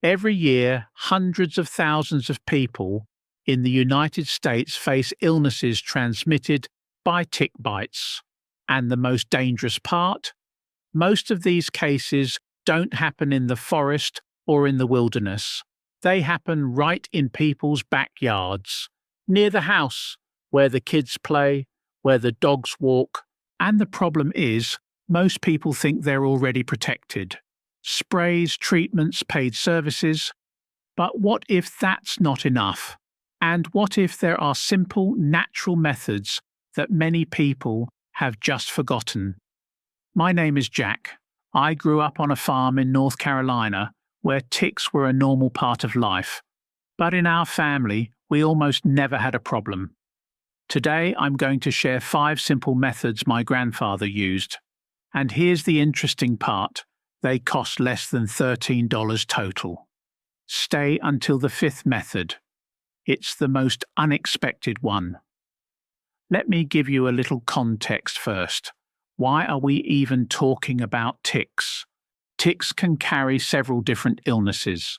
Every year, hundreds of thousands of people in the United States face illnesses transmitted by tick bites. And the most dangerous part? Most of these cases don't happen in the forest or in the wilderness. They happen right in people's backyards, near the house, where the kids play, where the dogs walk. And the problem is, most people think they're already protected. Sprays, treatments, paid services. But what if that's not enough? And what if there are simple, natural methods that many people have just forgotten? My name is Jack. I grew up on a farm in North Carolina where ticks were a normal part of life. But in our family, we almost never had a problem. Today, I'm going to share 5 simple methods my grandfather used. And here's the interesting part. They cost less than $13 total. Stay until the 5th method. It's the most unexpected one. Let me give you a little context first. Why are we even talking about ticks? Ticks can carry several different illnesses.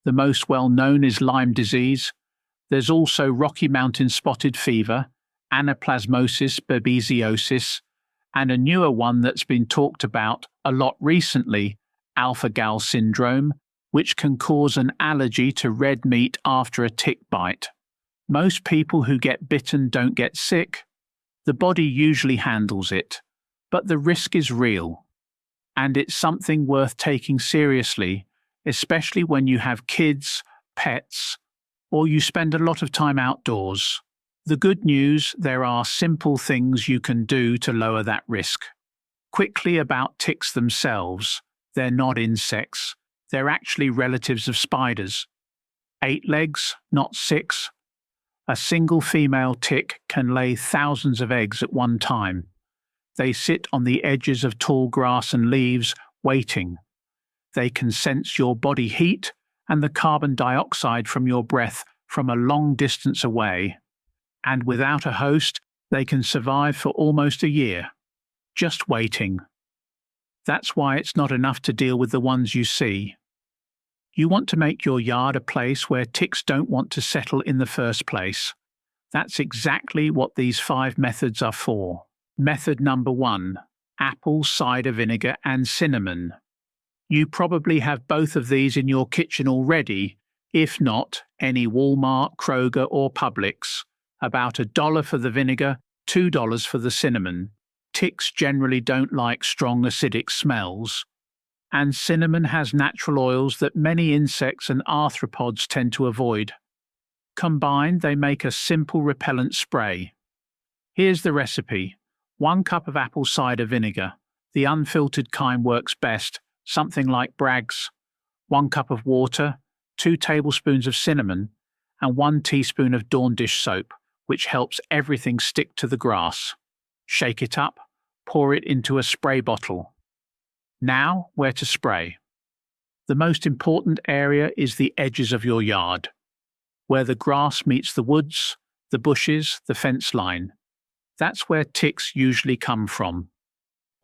The most well-known is Lyme disease. There's also Rocky Mountain spotted fever, anaplasmosis babesiosis, and a newer one that's been talked about a lot recently, alpha-gal syndrome, which can cause an allergy to red meat after a tick bite. Most people who get bitten don't get sick. The body usually handles it, but the risk is real. And it's something worth taking seriously, especially when you have kids, pets, or you spend a lot of time outdoors. The good news, there are simple things you can do to lower that risk. Quickly about ticks themselves. They're not insects. They're actually relatives of spiders. 8 legs, not 6. A single female tick can lay thousands of eggs at one time. They sit on the edges of tall grass and leaves, waiting. They can sense your body heat and the carbon dioxide from your breath from a long distance away. And without a host, they can survive for almost a year, just waiting. That's why it's not enough to deal with the ones you see. You want to make your yard a place where ticks don't want to settle in the first place. That's exactly what these 5 methods are for. Method number 1, apple cider vinegar and cinnamon. You probably have both of these in your kitchen already, if not, any Walmart, Kroger or Publix. About $1 for the vinegar, $2 for the cinnamon. Ticks generally don't like strong acidic smells. And cinnamon has natural oils that many insects and arthropods tend to avoid. Combined, they make a simple repellent spray. Here's the recipe. 1 cup of apple cider vinegar. The unfiltered kind works best, something like Bragg's. 1 cup of water, 2 tablespoons of cinnamon, and 1 teaspoon of Dawn dish soap, which helps everything stick to the grass. Shake it up, pour it into a spray bottle. Now, where to spray? The most important area is the edges of your yard, where the grass meets the woods, the bushes, the fence line. That's where ticks usually come from.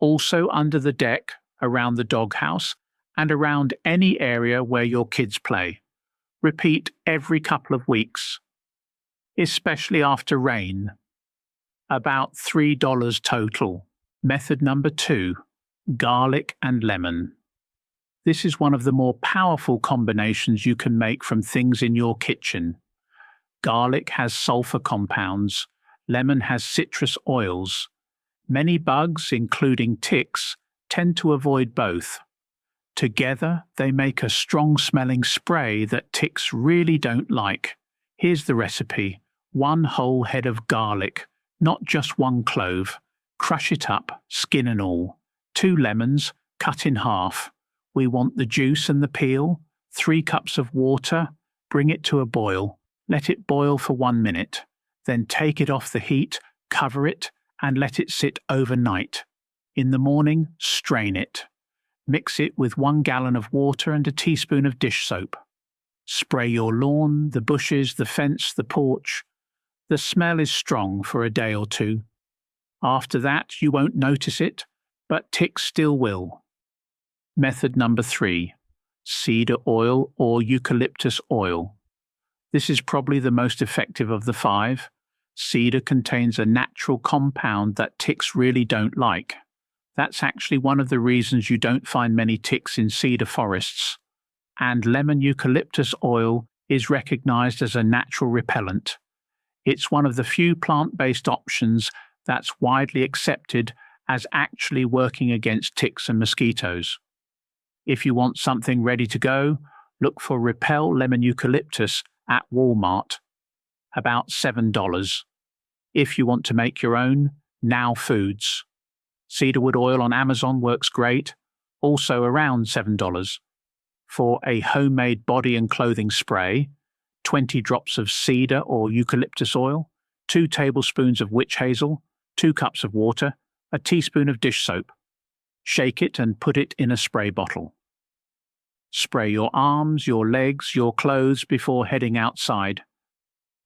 Also under the deck, around the doghouse, and around any area where your kids play. Repeat every couple of weeks, especially after rain. About $3 total. Method number 2, garlic and lemon. This is one of the more powerful combinations you can make from things in your kitchen. Garlic has sulfur compounds. Lemon has citrus oils. Many bugs, including ticks, tend to avoid both. Together, they make a strong-smelling spray that ticks really don't like. Here's the recipe. 1 whole head of garlic, not just 1 clove. Crush it up, skin and all. 2 lemons, cut in half. We want the juice and the peel. 3 cups of water. Bring it to a boil. Let it boil for 1 minute. Then take it off the heat, cover it, and let it sit overnight. In the morning, strain it. Mix it with 1 gallon of water and a teaspoon of dish soap. Spray your lawn, the bushes, the fence, the porch. The smell is strong for a day or 2. After that, you won't notice it, but ticks still will. Method number 3. cedar oil or eucalyptus oil. This is probably the most effective of the 5. Cedar contains a natural compound that ticks really don't like. That's actually one of the reasons you don't find many ticks in cedar forests. And lemon eucalyptus oil is recognized as a natural repellent. It's one of the few plant-based options that's widely accepted as actually working against ticks and mosquitoes. If you want something ready to go, look for Repel Lemon Eucalyptus at Walmart, about $7. If you want to make your own, Now Foods. Cedarwood oil on Amazon works great, also around $7. For a homemade body and clothing spray, 20 drops of cedar or eucalyptus oil, 2 tablespoons of witch hazel, 2 cups of water, a teaspoon of dish soap. Shake it and put it in a spray bottle. Spray your arms, your legs, your clothes before heading outside.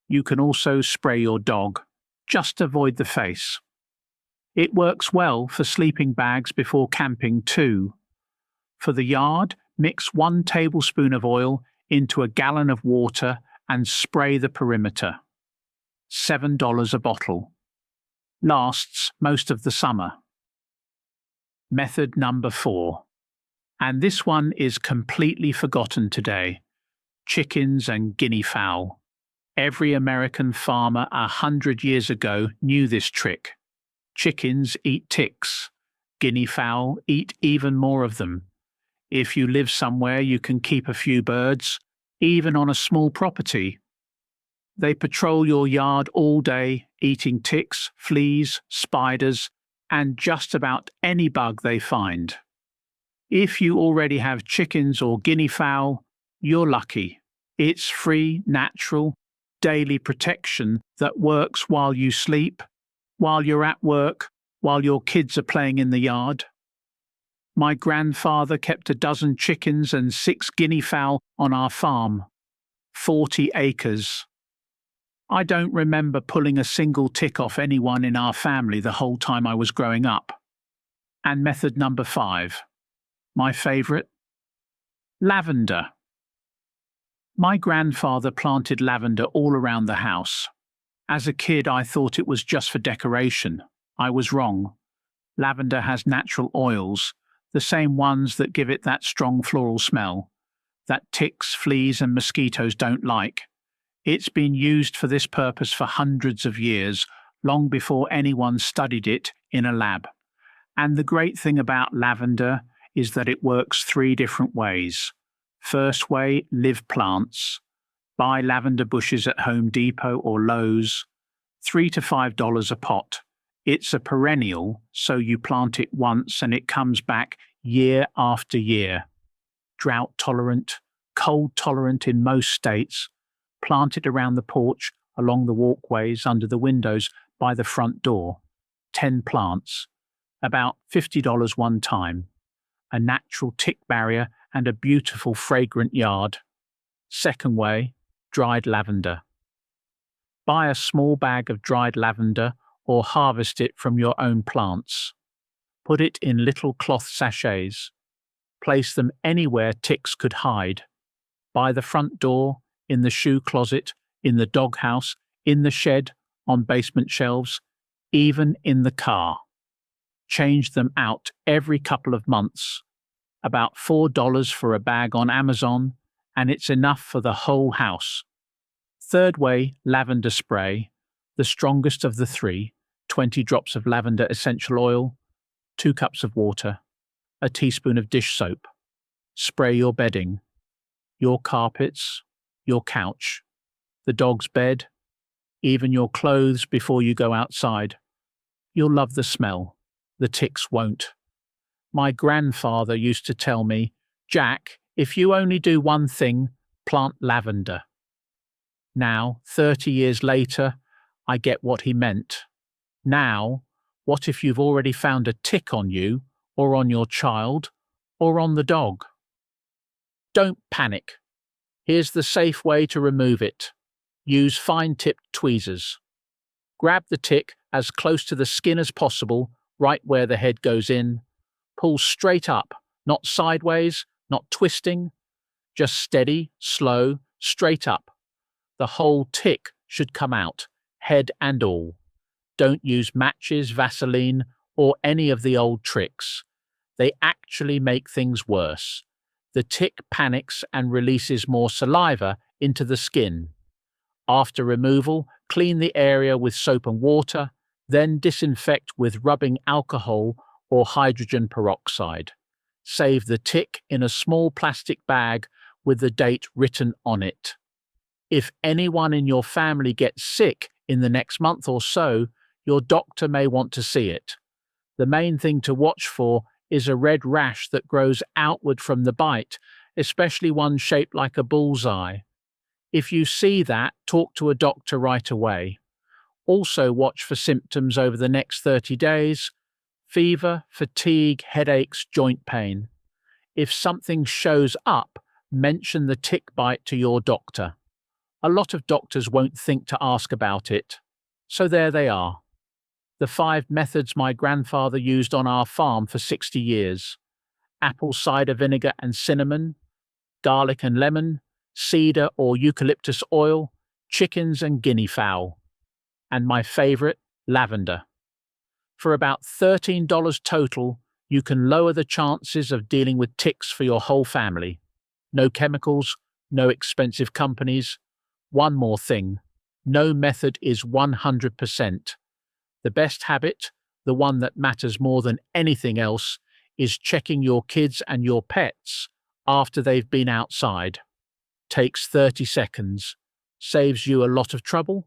You can also spray your dog. Just avoid the face. It works well for sleeping bags before camping too. For the yard, mix 1 tablespoon of oil into a gallon of water and spray the perimeter. $7 a bottle. Lasts most of the summer. Method number 4. And this one is completely forgotten today. Chickens and guinea fowl. Every American farmer 100 years ago knew this trick. Chickens eat ticks. Guinea fowl eat even more of them. If you live somewhere you can keep a few birds, even on a small property. They patrol your yard all day, eating ticks, fleas, spiders, and just about any bug they find. If you already have chickens or guinea fowl, you're lucky. It's free, natural, daily protection that works while you sleep, while you're at work, while your kids are playing in the yard. My grandfather kept 12 chickens and 6 guinea fowl on our farm, 40 acres. I don't remember pulling a single tick off anyone in our family the whole time I was growing up. And method number 5. My favourite? Lavender. My grandfather planted lavender all around the house. As a kid, I thought it was just for decoration. I was wrong. Lavender has natural oils, the same ones that give it that strong floral smell, that ticks, fleas, and mosquitoes don't like. It's been used for this purpose for hundreds of years, long before anyone studied it in a lab. And the great thing about lavender is that it works 3 different ways. First way, live plants. Buy lavender bushes at Home Depot or Lowe's, $3 to $5 a pot. It's a perennial, so you plant it once and it comes back year after year. Drought tolerant, cold tolerant in most states. Plant it around the porch, along the walkways, under the windows, by the front door. 10 plants. About $50 one time. A natural tick barrier and a beautiful fragrant yard. Second way, dried lavender. Buy a small bag of dried lavender or harvest it from your own plants. Put it in little cloth sachets. Place them anywhere ticks could hide. By the front door, in the shoe closet, in the doghouse, in the shed, on basement shelves, even in the car. Change them out every couple of months. About $4 for a bag on Amazon, and it's enough for the whole house. Third way, lavender spray, the strongest of the 3, 20 drops of lavender essential oil, 2 cups of water, a teaspoon of dish soap. Spray your bedding, your carpets, your couch, the dog's bed, even your clothes before you go outside. You'll love the smell. The ticks won't. My grandfather used to tell me, "Jack, if you only do one thing, plant lavender." Now, 30 years later, I get what he meant. Now, what if you've already found a tick on you, or on your child, or on the dog? Don't panic. Here's the safe way to remove it. Use fine-tipped tweezers. Grab the tick as close to the skin as possible, right where the head goes in. Pull straight up, not sideways, not twisting. Just steady, slow, straight up. The whole tick should come out, head and all. Don't use matches, Vaseline, or any of the old tricks. They actually make things worse. The tick panics and releases more saliva into the skin. After removal, clean the area with soap and water, then disinfect with rubbing alcohol or hydrogen peroxide. Save the tick in a small plastic bag with the date written on it. If anyone in your family gets sick in the next month or so, your doctor may want to see it. The main thing to watch for is a red rash that grows outward from the bite, especially one shaped like a bullseye. If you see that, talk to a doctor right away. Also watch for symptoms over the next 30 days: fever, fatigue, headaches, joint pain. If something shows up, mention the tick bite to your doctor. A lot of doctors won't think to ask about it. So there they are. The 5 methods my grandfather used on our farm for 60 years. Apple cider vinegar and cinnamon, garlic and lemon, cedar or eucalyptus oil, chickens and guinea fowl. And my favorite, lavender. For about $13 total, you can lower the chances of dealing with ticks for your whole family. No chemicals, no expensive companies. One more thing, no method is 100%. The best habit, the one that matters more than anything else, is checking your kids and your pets after they've been outside. Takes 30 seconds. Saves you a lot of trouble.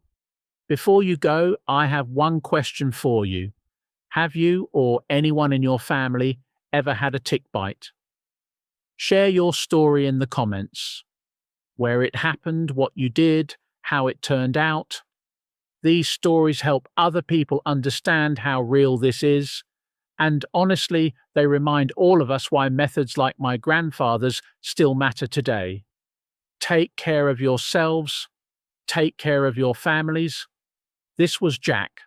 Before you go, I have one question for you. Have you or anyone in your family ever had a tick bite? Share your story in the comments. Where it happened, what you did, how it turned out. These stories help other people understand how real this is, and honestly, they remind all of us why methods like my grandfather's still matter today. Take care of yourselves. Take care of your families. This was Jack.